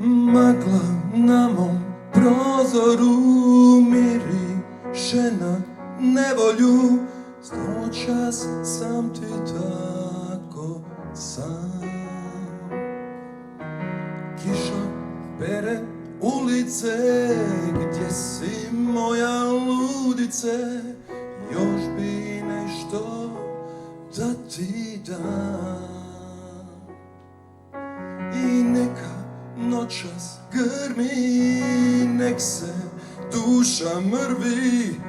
Magla na mom prozoru miriše na nevolju. Noćas sam ti tako sam. Kiša pere ulice, gdje si moja ludice? Još bi nešto da ti dam. I neka noćas grmi, nek se duša mrvi,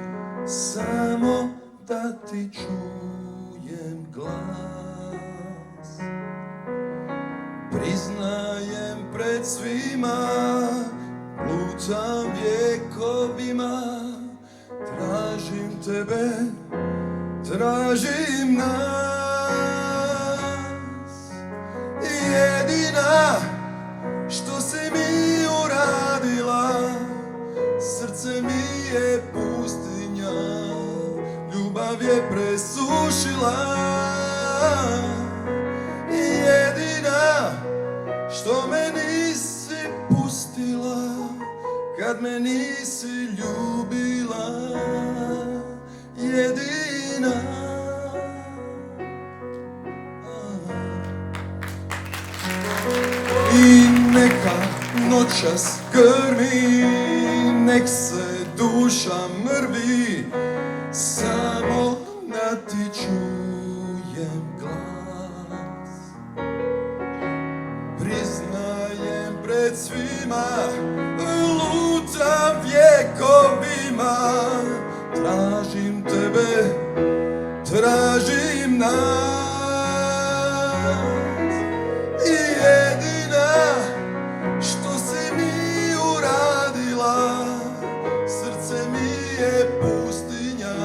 samo da ti čujem glas. Priznajem pred svima, lutam vjekovima, tražim tebe, tražim nas. Jedina što si mi uradila, srce mi je pustinja, ljubav je presušila. Jedina što me nisi pustila, kad me nisi ljubila. Jedina. I neka noćas grmi, nek se duša mrvi, samo da ti čujem glas. Priznajem pred svima, lutam vjekovima, tražim tebe, tražim nas. I jedina što si mi uradila, srce mi je pustinja,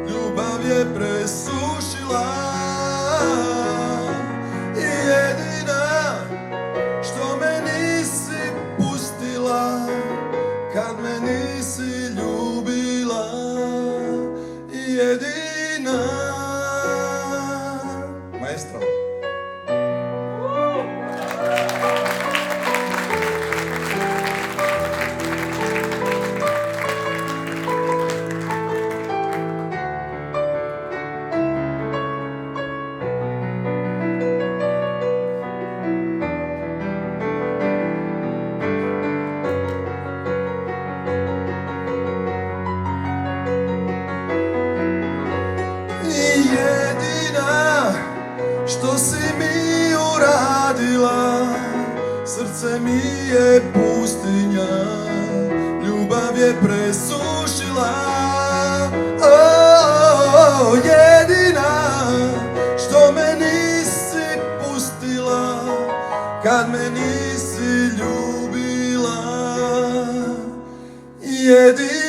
ljubav je presušila. I jedina što me nisi pustila, kad me nisi ljubila. Jedina. Maestro. Jedina što si mi uradila, srce mi je pustinja, ljubav je presušila. Jedina što me nisi pustila, kad me nisi ljubila. Jedina.